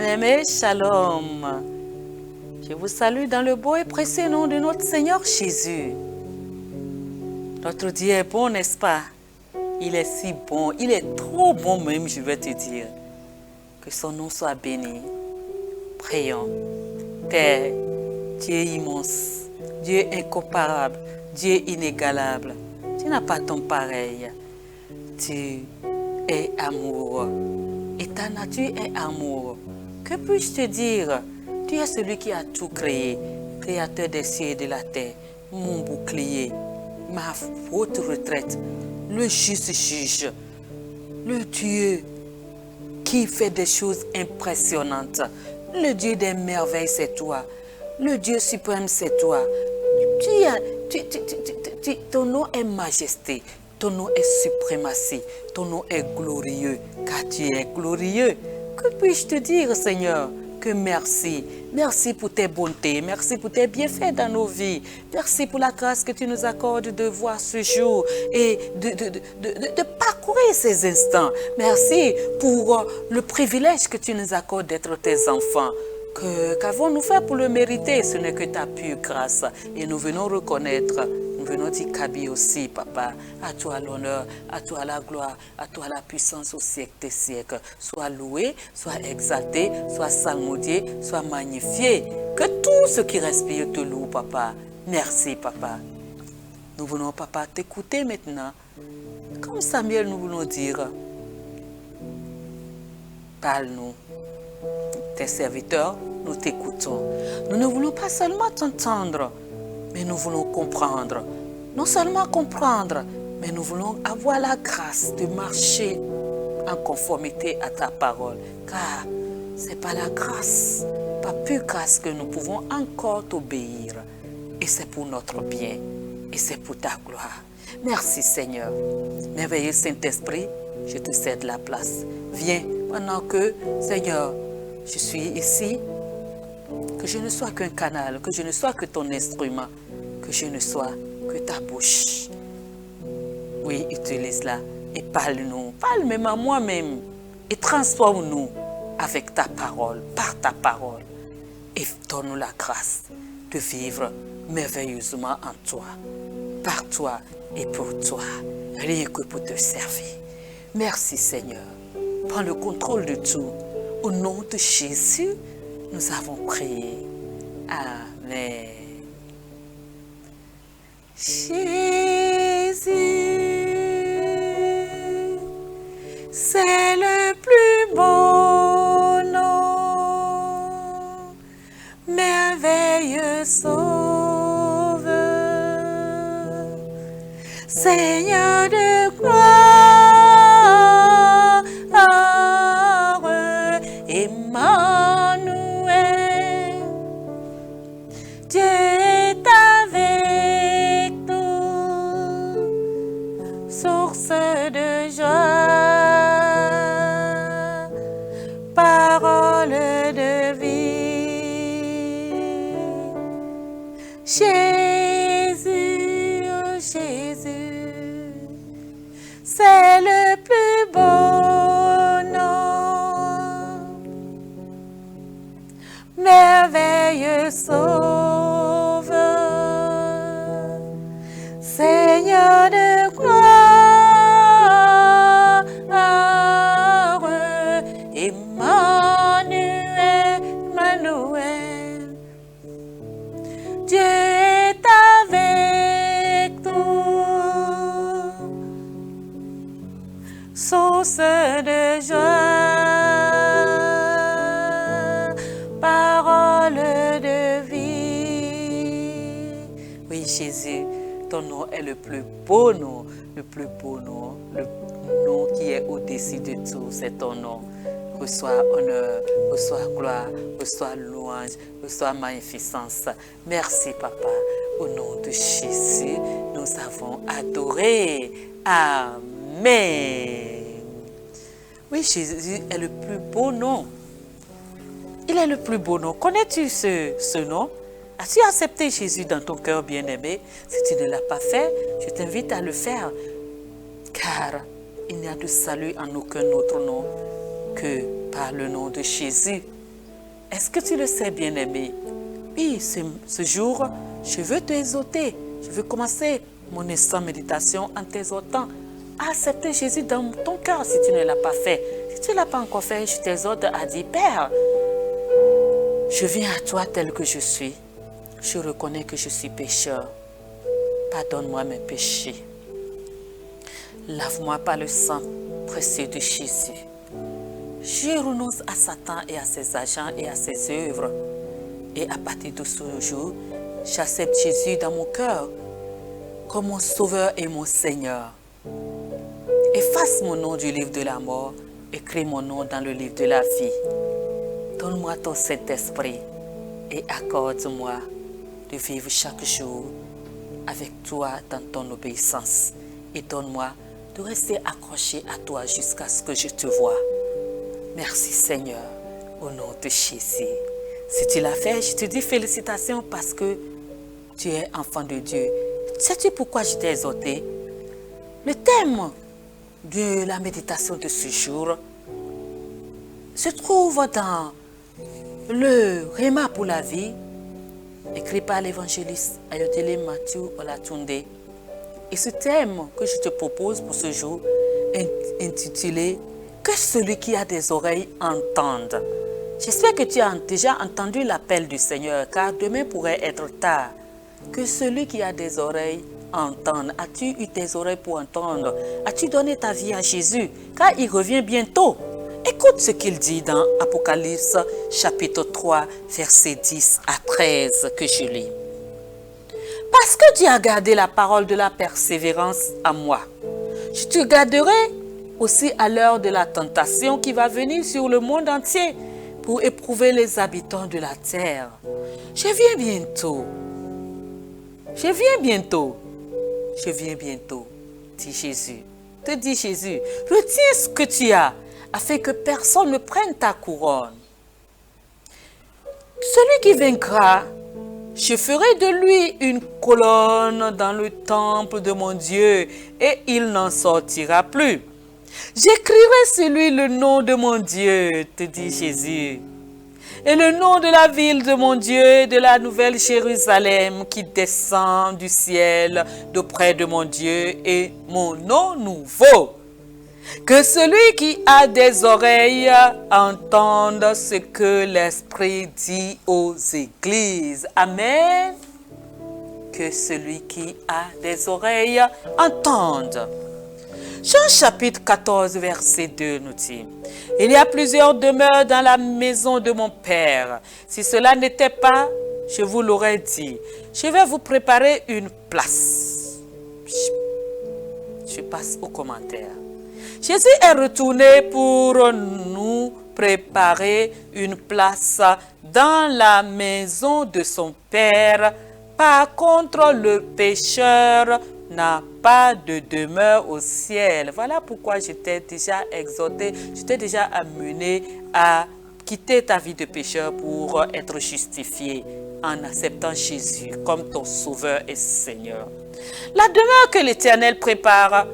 Bien-aimés, shalom. Je vous salue dans le beau et précieux nom de notre Seigneur Jésus. Notre Dieu est bon, n'est-ce pas? Il est si bon, il est trop bon même, je vais te dire. Que son nom soit béni. Prions. Père, Dieu immense, Dieu incomparable, Dieu inégalable. Tu n'as pas ton pareil. Tu es amour. Et ta nature est amour. Que puis-je te dire? Tu es celui qui a tout créé, créateur des cieux et de la terre, mon bouclier, ma haute retraite, le juste juge, le Dieu qui fait des choses impressionnantes. Le Dieu des merveilles, c'est toi. Le Dieu suprême, c'est toi. Ton nom est majesté. Ton nom est suprématie. Ton nom est glorieux, car tu es glorieux. Que puis-je te dire, Seigneur? Que merci. Merci pour tes bontés. Merci pour tes bienfaits dans nos vies. Merci pour la grâce que tu nous accordes de voir ce jour et de parcourir ces instants. Merci pour le privilège que tu nous accordes d'être tes enfants. Qu'avons-nous fait pour le mériter? Ce n'est que ta pure grâce. Et nous venons reconnaître, nous venons dire Kabi aussi, Papa. À toi l'honneur, à toi la gloire, à toi la puissance au siècle des siècles. Sois loué, sois exalté, sois salmodié, sois magnifié. Que tout ce qui respire te loue, Papa. Merci, Papa. Nous voulons, Papa, t'écouter maintenant. Comme Samuel, nous voulons dire, parle-nous. Tes serviteurs, nous t'écoutons. Nous ne voulons pas seulement t'entendre, mais nous voulons comprendre. Non seulement comprendre, mais nous voulons avoir la grâce de marcher en conformité à ta parole. Car ce n'est pas la grâce, pas pure grâce que nous pouvons encore t'obéir. Et c'est pour notre bien, et c'est pour ta gloire. Merci Seigneur. Merveilleux Saint-Esprit, je te cède la place. Viens pendant que, Seigneur, je suis ici, que je ne sois qu'un canal, que je ne sois que ton instrument, que je ne sois que ta bouche. Oui, utilise-la et parle-nous, parle même à moi-même et transforme-nous avec ta parole, par ta parole. Et donne-nous la grâce de vivre merveilleusement en toi, par toi et pour toi, rien que pour te servir. Merci Seigneur, prends le contrôle de tout. Au nom de Jésus, nous avons prié. Amen. Jésus, c'est le plus beau nom, merveilleux Sauveur, Seigneur de gloire. Emmanuel, Dieu est avec nous, source de joie, parole de vie. Jésus, oh Jésus, c'est le plus beau nom, merveilleux Sauveur, Seigneur de gloire, Emmanuel, Emmanuel, Dieu est avec nous, source de joie, parole de vie. Oui, Jésus, ton nom est le plus beau nom, le nom qui est au-dessus de tout, c'est ton nom. Reçois honneur, reçois gloire, reçois louange, reçois magnificence. Merci, Papa. Au nom de Jésus, nous avons adoré. Amen. Oui, Jésus est le plus beau nom. Il est le plus beau nom. Connais-tu ce nom? As-tu accepté Jésus dans ton cœur bien-aimé? Si tu ne l'as pas fait, je t'invite à le faire. Car il n'y a de salut en aucun autre nom que par le nom de Jésus. Est-ce que tu le sais, bien-aimé? Oui, ce jour, je veux t'exhorter. Je veux commencer mon instant méditation en t'exhortant à accepter Jésus dans ton cœur si tu ne l'as pas fait. Si tu ne l'as pas encore fait, je t'exhorte à dire, Père, je viens à toi tel que je suis. Je reconnais que je suis pécheur. Pardonne-moi mes péchés. Lave-moi par le sang précieux de Jésus. Je renonce à Satan et à ses agents et à ses œuvres. Et à partir de ce jour, j'accepte Jésus dans mon cœur comme mon Sauveur et mon Seigneur. Efface mon nom du livre de la mort, écris mon nom dans le livre de la vie. Donne-moi ton Saint-Esprit et accorde-moi de vivre chaque jour avec toi dans ton obéissance. Et donne-moi de rester accroché à toi jusqu'à ce que je te voie. Merci Seigneur, au nom de Jésus. Si tu l'as fait, je te dis félicitations parce que tu es enfant de Dieu. Sais-tu pourquoi je t'ai exhorté? Le thème de la méditation de ce jour se trouve dans le Réma pour la vie, écrit par l'évangéliste Ayodele Matthew Olatunde. Et ce thème que je te propose pour ce jour est intitulé « Que celui qui a des oreilles entende ». J'espère que tu as déjà entendu l'appel du Seigneur, car demain pourrait être tard. Que celui qui a des oreilles entende. As-tu eu tes oreilles pour entendre? As-tu donné ta vie à Jésus? Car il revient bientôt. Écoute ce qu'il dit dans Apocalypse chapitre 3, versets 10 à 13 que je lis. Parce que tu as gardé la parole de la persévérance à moi, je te garderai aussi à l'heure de la tentation qui va venir sur le monde entier pour éprouver les habitants de la terre. Je viens bientôt. Je viens bientôt. Je viens bientôt, dit Jésus. Te dit Jésus, retiens ce que tu as, afin que personne ne prenne ta couronne. Celui qui vaincra, je ferai de lui une colonne dans le temple de mon Dieu, et il n'en sortira plus. J'écrirai sur lui le nom de mon Dieu, te dit Jésus, et le nom de la ville de mon Dieu, de la nouvelle Jérusalem qui descend du ciel d'auprès de mon Dieu, et mon nom nouveau. Que celui qui a des oreilles entende ce que l'Esprit dit aux églises. Amen. Que celui qui a des oreilles entende. Jean chapitre 14, verset 2 nous dit, « Il y a plusieurs demeures dans la maison de mon Père. Si cela n'était pas, je vous l'aurais dit. Je vais vous préparer une place. » Je passe aux commentaires. Jésus est retourné pour nous préparer une place dans la maison de son Père. Par contre, le pécheur n'a pas de demeure au ciel. Voilà pourquoi je t'ai déjà exhorté, je t'ai déjà amené à quitter ta vie de pécheur pour être justifié en acceptant Jésus comme ton Sauveur et Seigneur. La demeure que l'Éternel prépare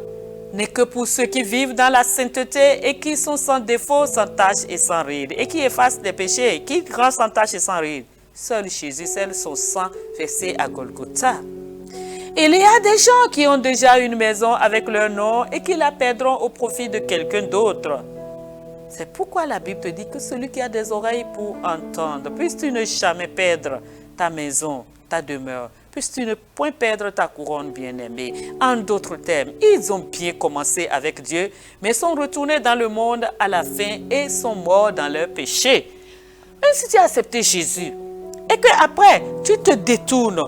n'est que pour ceux qui vivent dans la sainteté et qui sont sans défaut, sans tache et sans ride, et qui effacent les péchés, qui rend sans tache et sans ride. Seul Jésus, seul son sang versé à Golgotha. Il y a des gens qui ont déjà une maison avec leur nom et qui la perdront au profit de quelqu'un d'autre. C'est pourquoi la Bible te dit que celui qui a des oreilles pour entendre, puisses-tu ne jamais perdre ta maison, ta demeure, puisses-tu ne point perdre ta couronne bien-aimée. En d'autres termes, ils ont bien commencé avec Dieu, mais sont retournés dans le monde à la fin et sont morts dans leur péché. Même si tu as accepté Jésus et qu'après tu te détournes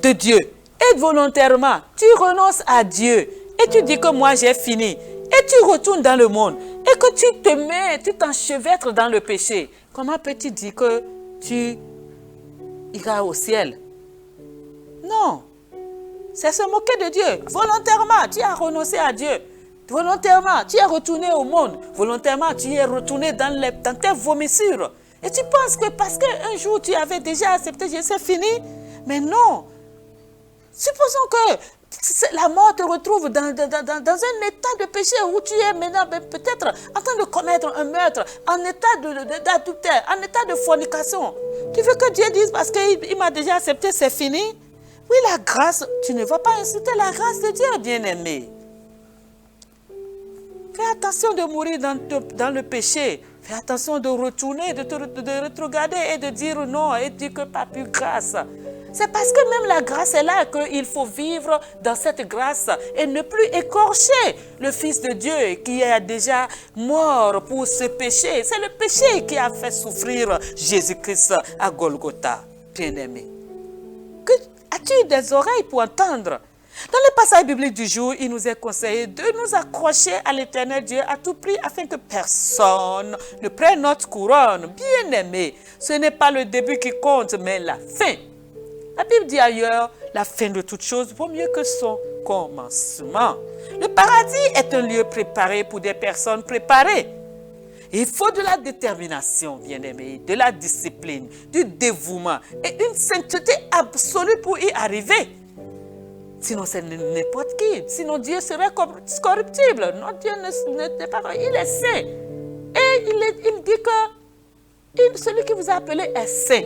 de Dieu et volontairement tu renonces à Dieu et tu dis que moi j'ai fini et tu retournes dans le monde et que tu t'enchevêtres dans le péché, comment peux-tu dire que tu iras au ciel? Non, c'est se moquer de Dieu. Volontairement, tu as renoncé à Dieu. Volontairement, tu es retourné au monde. Volontairement, tu es retourné dans tes vomissures. Et tu penses que parce qu'un jour tu avais déjà accepté Jésus, c'est fini? Mais non. Supposons que La mort te retrouve dans un état de péché où tu es maintenant peut-être en train de commettre un meurtre, en état d'adultère, en état de fornication. Tu veux que Dieu dise parce qu'il m'a déjà accepté, c'est fini? Oui, la grâce, tu ne vas pas insulter la grâce de Dieu, bien-aimé. Fais attention de mourir dans le péché. Fais attention de retourner, de regarder et de dire non et de dire que pas plus grâce. C'est parce que même la grâce est là qu'il faut vivre dans cette grâce et ne plus écorcher le Fils de Dieu qui a déjà mort pour ce péché. C'est le péché qui a fait souffrir Jésus-Christ à Golgotha, bien-aimé. As-tu des oreilles pour entendre? Dans le passage biblique du jour, il nous est conseillé de nous accrocher à l'Éternel Dieu à tout prix afin que personne ne prenne notre couronne. Bien-aimé, ce n'est pas le début qui compte, mais la fin. La Bible dit ailleurs, la fin de toute chose vaut mieux que son commencement. Le paradis est un lieu préparé pour des personnes préparées. Il faut de la détermination, bien-aimé, de la discipline, du dévouement et une sainteté absolue pour y arriver. Sinon, c'est n'importe qui. Sinon, Dieu serait corruptible. Non, Dieu n'est pas corruptible. Il est saint. Et il dit que celui qui vous a appelé est saint.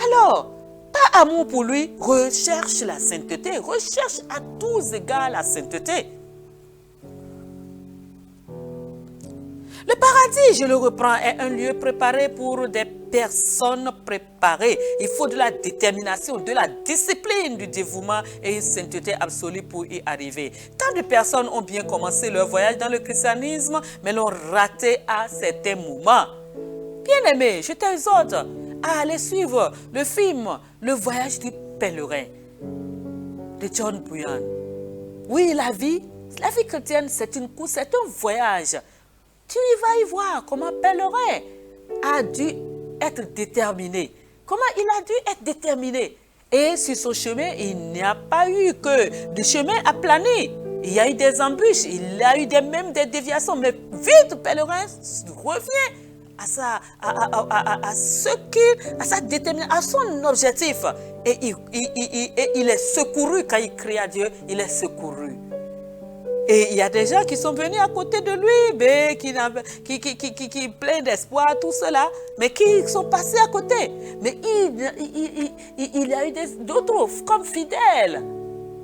Alors, par amour pour lui, recherche la sainteté. Recherche à tous égards la sainteté. Le paradis, je le reprends, est un lieu préparé pour des personnes préparées. Il faut de la détermination, de la discipline, du dévouement et une sainteté absolue pour y arriver. Tant de personnes ont bien commencé leur voyage dans le christianisme, mais l'ont raté à certains moments. Bien-aimés, je t'exhorte à aller suivre le film « Le voyage du pèlerin » de John Bunyan. Oui, la vie chrétienne, c'est une course, c'est un voyage. Tu vas y voir comment pèlerin a dû être déterminé. Comment il a dû être déterminé. Et sur son chemin, il n'y a pas eu que du chemin à planer. Il y a eu des embûches, il y a eu même des déviations. Mais vite, pèlerin revient à sa détermination, à son objectif. Et il est secouru quand il crie à Dieu, il est secouru. Et il y a des gens qui sont venus à côté de lui, mais qui plein d'espoir, tout cela, mais qui sont passés à côté. Mais il y a eu d'autres comme fidèles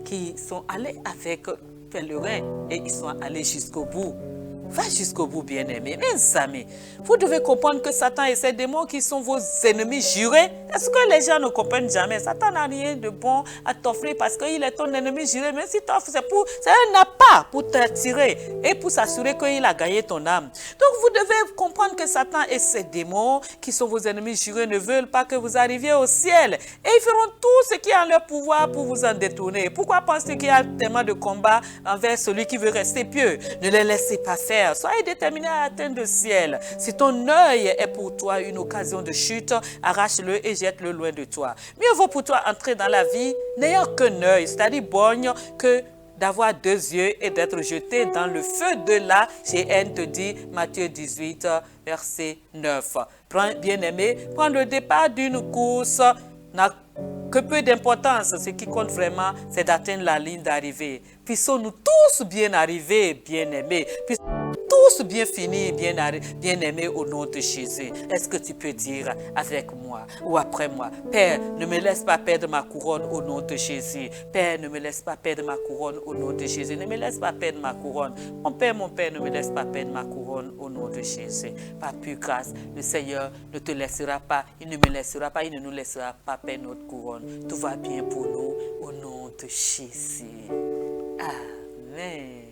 qui sont allés avec pèlerin et ils sont allés jusqu'au bout. Va jusqu'au bout, bien-aimés. Mes amis, vous devez comprendre que Satan et ses démons qui sont vos ennemis jurés. Est-ce que les gens ne comprennent jamais? Satan n'a rien de bon à t'offrir parce qu'il est ton ennemi juré. Mais si t'offres, c'est un appât pour t'attirer et pour s'assurer qu'il a gagné ton âme. Donc, vous devez comprendre que Satan et ses démons qui sont vos ennemis jurés ne veulent pas que vous arriviez au ciel. Et ils feront tout ce qui est en leur pouvoir pour vous en détourner. Pourquoi penses-tu qu'il y a tellement de combats envers celui qui veut rester pieux? Ne les laissez pas faire. Soyez déterminé à atteindre le ciel. Si ton œil est pour toi une occasion de chute, arrache-le et jette-le loin de toi. Mieux vaut pour toi entrer dans la vie n'ayant qu'un œil, c'est-à-dire borgne, que d'avoir deux yeux et d'être jeté dans le feu de la géhenne, te dit Matthieu 18, verset 9. Bien-aimé, prendre le départ d'une course n'a que peu d'importance. Ce qui compte vraiment, c'est d'atteindre la ligne d'arrivée. Puissions-nous tous bien arriver, bien-aimés. Tous bien finis, bien-aimés au nom de Jésus. Est-ce que tu peux dire avec moi ou après moi? Père, ne me laisse pas perdre ma couronne au nom de Jésus. Père, ne me laisse pas perdre ma couronne au nom de Jésus. Ne me laisse pas perdre ma couronne. Mon Père, ne me laisse pas perdre ma couronne au nom de Jésus. Par pure grâce, le Seigneur ne te laissera pas, il ne me laissera pas, il ne nous laissera pas perdre notre couronne. Tout va bien pour nous au nom de Jésus. Amen.